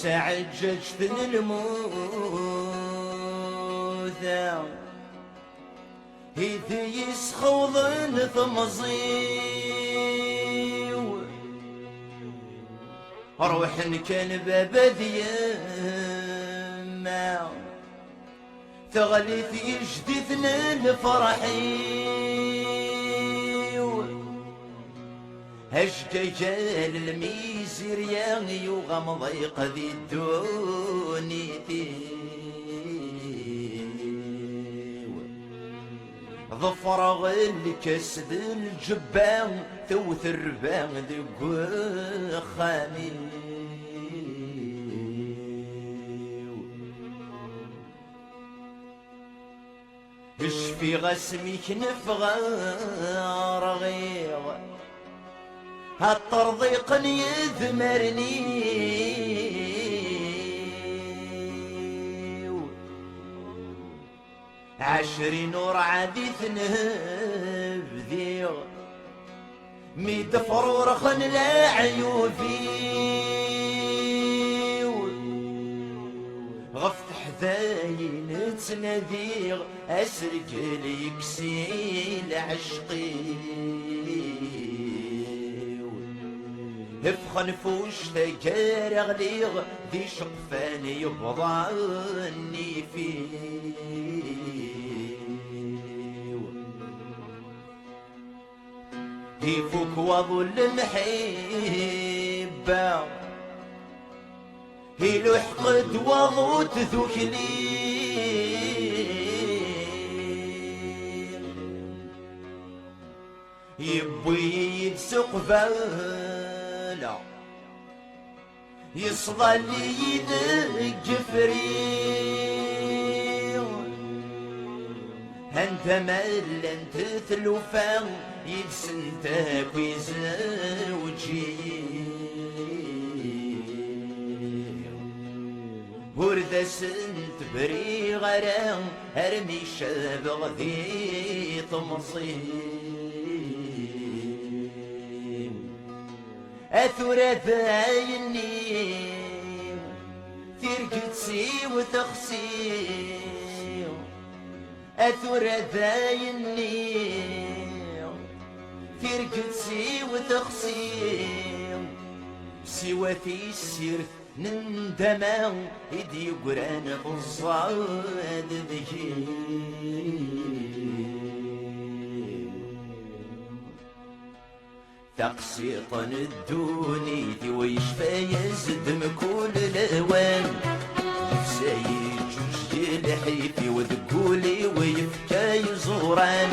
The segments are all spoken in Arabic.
تعججت للموت إذ يسخوض ثمزيو روح كان بابدي ما تغلي في جديدنا الفرحيو هشكا الميزير يا يغمض يقضي الدوني ظفر الكسد الجبان ثوث الربان ذق خامي اشفي غسمك نفغى رغيغ هالطرضيق يذمرني عشرين ورعادي ثنبذيغ ميت فرورخن لا عيوفي غفت حذاين تنذيغ اسرك ليكسيل عشقي افخن فوش تجار غليغ ذي شقفان يبضعني فيه يفوك وظل المحبة يلوح قد وضوت ذكلي يبوي يدسق فالا يصدى لي يدق فريق انت مال انت ثلوفان يدسنتك ويزوجي ورد سنت بري غرام ارمي شابغ ذي تمصيم اثرث عيني ترقدسي وتخسي اثرث عيني ترقدسي وتخسي سواتي السيرث نندماو يدي قرانا بالصاد ذكي تقسيطا الدوني ويشفى يزدم كل الأوان يفساي جوج الحيفي وذقولي ويفكا يزوران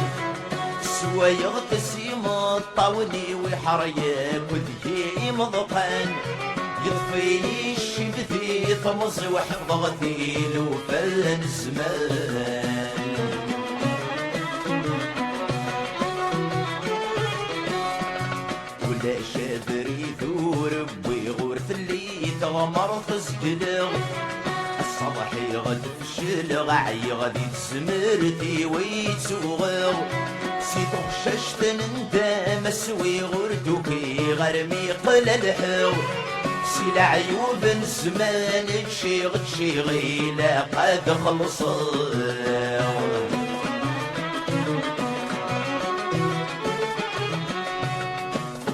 سوا يغتسم الطاولي ويحريك وذكي مضقان يطفي الشبثي طمز وحفظتي لوفان الزمان ولا شادري ذور بويغورث اللي تغمر تسجلغ الصباحي غد فشلغ عي غد يتسمرتي ويتسوغغ سيتو خششتن انت مسوي غردوكي غرمي قلالحو سيلا عيوب الزمان تشيغي لا قد خلصوا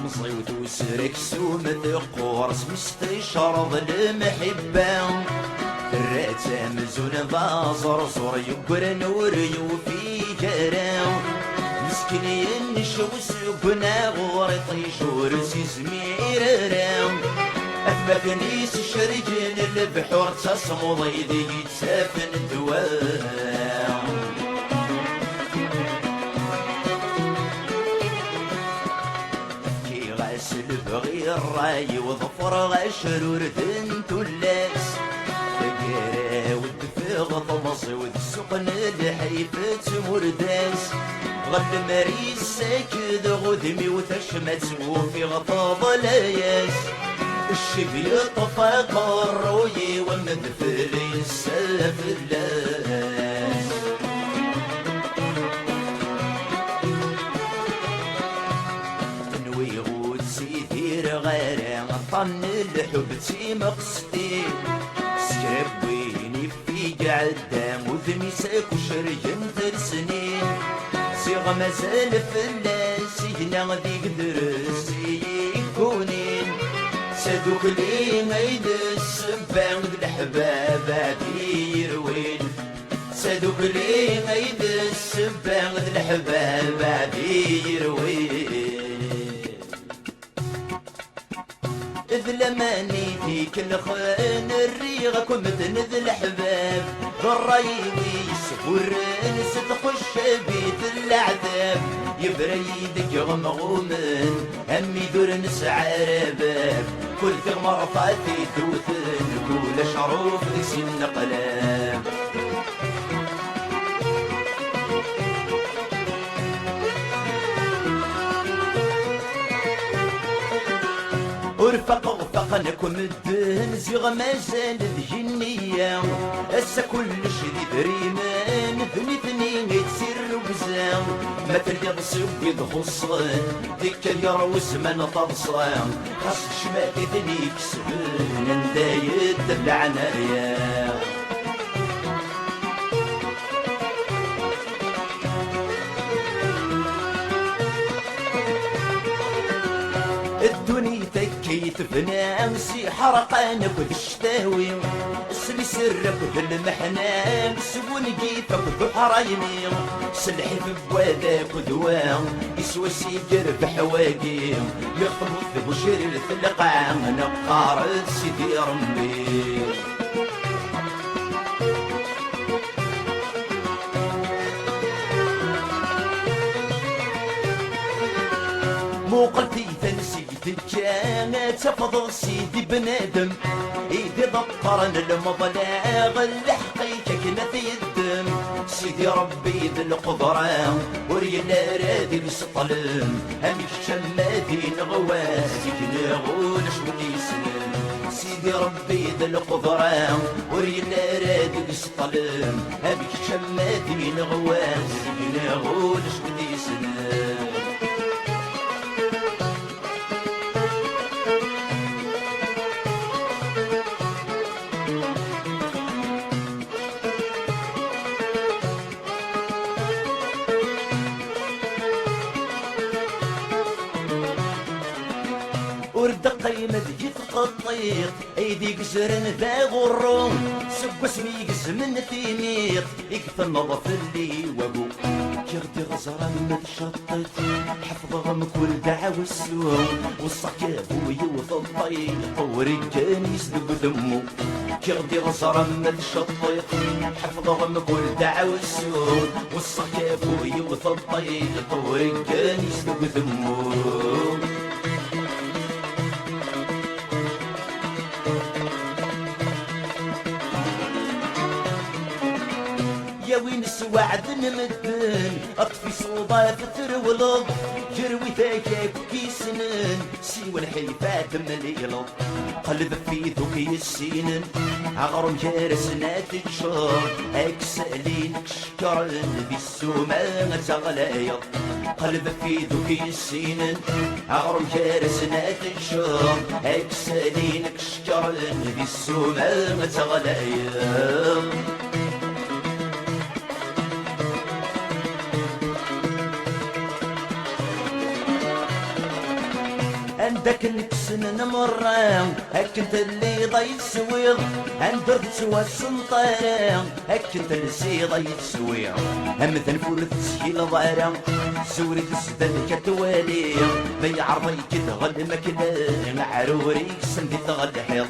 مصيوت وسرك سومت قورس مستشرض المحبة الراتة مزون بازر صور يقر نور يوفي كراو مسكين ينشو سبنا غور طيشور سيزمير راو أثبت كنيس الشرجين البحور تصمو ضيدي يتسافن الدواء كي غاسل بغي الراي وظفر غشرور ذنتو اللاس تقرا والدفاغ طمصي والسقن الحيفة مرداس غل مريس ساكد غدمي وتشمت وفي غطاض لاياس الشبي طفى قروي ومدفلي السافلاس نوي غود سيثير غير طن الحب تيما قصدي سكربيني في قعدام وذني ساك وشريم سنين صيغ مازال فلاس هنا ذيك درسي يكونين سادوك لي ميد السبان الحباب هادي يروين سادوك لي ميد السبان الحباب هادي يروين إذ لما نيتيك الخان الريغة كمدن ذي الحباب بالرايبي يسفرن ستخش بيت العذاب يبريدك غمغومن همي دور نسعى رباب كل ثغمر فاتي توثن كل شعروف ذي سن قلاب ورفق وفقنكم الدهن زيغ مازال الجنية هسا كلش ذي بريمان ذني ثنين يتسير وبزام ما تلقى بصيب خصان ديك اليروس من طبصان خاص شماتي ذني كسبن ندايد بالعناية الدنيا تكيت بنامسي حرقانك بالشتاوي سلي سرك بالمحنان سبون جيتك بحرايمي سلحي في بوادك ودوام يسوى سيجر بحواقيم يخطبوا في بشير الثلقة نقار سيدي رمي موقلتي تنسيت كانت تفضل سيدي بنادم ايدي ضطرن المبلغ الحقيقة كنا الدم سيدي ربي ذي القدرة ورينا رادي السطلم همي الشمادي نغواسك نغولش وديسن سيدي ربي ذي القدرة ورينا رادي السطلم همي الشمادي نغواسك نغولش وديسن ورد قيمة جيت قطيط ايدي قسرن ذا غرون سب اسمي قسمن ثيميط يكثر نظف اللي وابو كردي غزرة متشطط حفظهم كل دعوة السوق والصكاب ويوث الطيق ورجاني يسلب ذمو كردي غزرة متشطط حفظهم كل دعوة السوق والصكاب ويوث الطيق ورجاني يسلب ذمو يا وين السواعد نمدن اطفي صوبات ترولض جروي ذاك كيسنن سيوى الحيفات مليلض قلب في ذوك السنن عغرم جارسنا تجشر اكسالين شكرن ذي السوما تغلايض قلب في ذوك السنن عغرم جارسنا تجشر اكسالين شكرن ذي السوما تغلايض عندك نكسن نمران هك انت اللي ضيت سويض عندك سوى السنطران هك انت اللي ضيت سويض هم تنفول تسهيل ضارا سوري تسدل كتوالي بي عرضي كتغل مكلا عروري سندي تغل حيض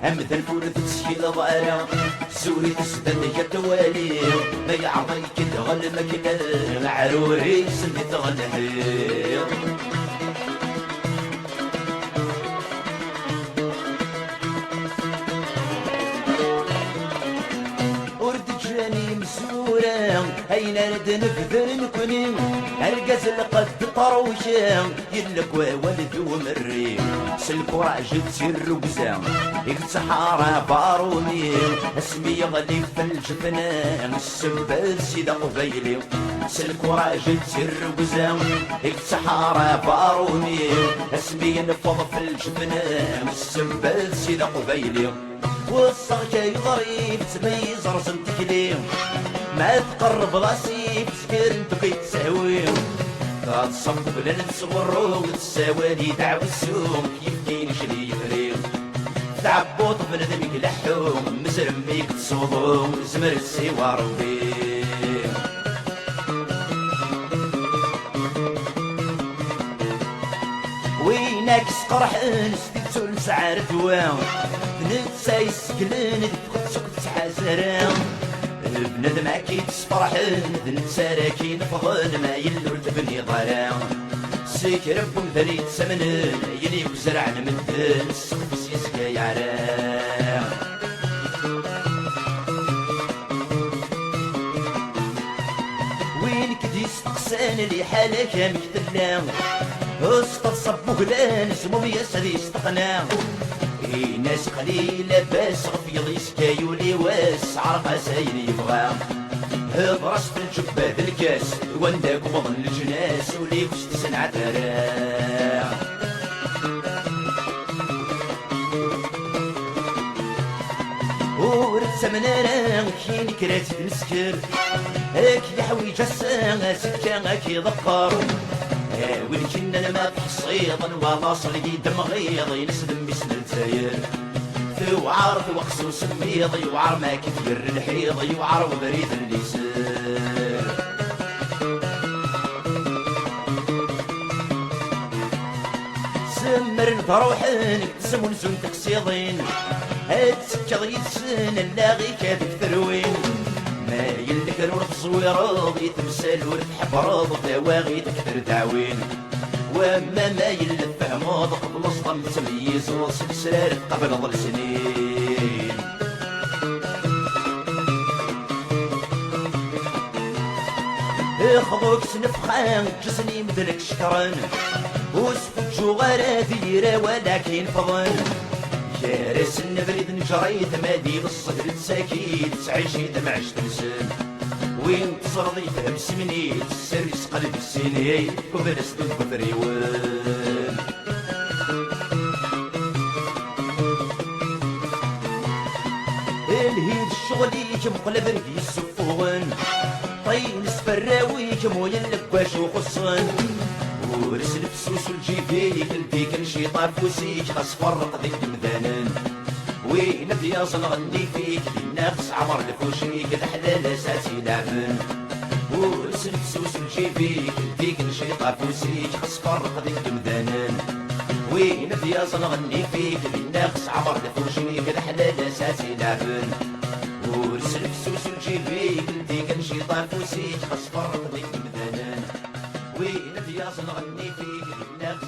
هم تنفول تسهيل ضارا سوري تسدل كتوالي بي عرضي كتغل مكلا عروري سندي تغل حيض أين رد نفذر نكوني القز قد طروشة يلك والد ومري سلكو راجل تسير وقزام يكتحارة باروني اسمي غلي في الجفنان السبال سيدا قبيلي سلكو راجل تسير وقزام يكتحارة باروني اسمي نفض في الجفنان السبال سيدا قبيلي والصغ جاي ضريب تميز رسمتك ليه ما تقرب راسي بسكر انتو كيتساوي تصب بلا نتصور وتساوالي دعوة السوق كيف كاين شري فريق تعبوط بنادم يلحوم مزرميك تصوضو زمر السوار بيه وينك سقرح نستيتو نسعر دوام نتسا يسكلن دفقت سكت حزرام بنادم اكيد تفرحن نتسا راكين فضل ما يلو تبني ظلام سيك ربهم ذري تسمنن يلي وزرع نمدن السقف يسكا يعرام وين كدي استقسان اللي حالك مكتلام استصب وغلان سموم يسري استقنام ناس قليلة بس غفيض يسكايو لي واس عرف سايل يبغى هضرس في الجبة الكاس وانداك وبضن الجناس ولي وش تسنع تراه ورد سمنانا كين كرات المسكر هاك يحويج الساعة سكا هاك يذكر والجنة ما تحصيضا ولا صلي دمغيض ينسلم بسن الزاير وعار وقس وسميض يوعر ما كثير الحيض يوعر وبريد اللسان سمر بروحن تسمون زون تقصيضين هاد سكر يتسن اللاغي كابك ثروين ما يلك نور تصوير يتمثل ورتحب راض دواغي تكثر دعوين وما ما يلف هماض قبل صدم تمييز وسلسلة قبل ظل سنين اخذوك سنفخان جسني مدلك شكران وسفك جوغارة ذيرة ولكن فضن جارس النبريد نجريد مادي بالصدر تساكيد تعيشيد معش تنسان وين تصرضي فهم سمنيت السرس قلب السنين وبلس دود بفريوان الهيد الشغلي كم قلب رقي السفوان طين سفراوي كم ويلك واش وخصان ورسل بسوس الجيبي قلبي كان شي طاف وسيك خاص فرق ذيك المذانان وين بياص نغني فيك للنفس عمر لفوشيك الحلال ساتي لعبن ورسل بسوس الجيبي قلبي كان شي طاف وسيك خاص فرق ذيك المذانان وين بياص نغني فيك للنفس عمر لفوشيك الحلال ساتي لعبن ورسل بسوس الجيبي قلبي كان شي طاف وسيك خاص فرق ذيك المذانان وين بياص نغني فيك للنفس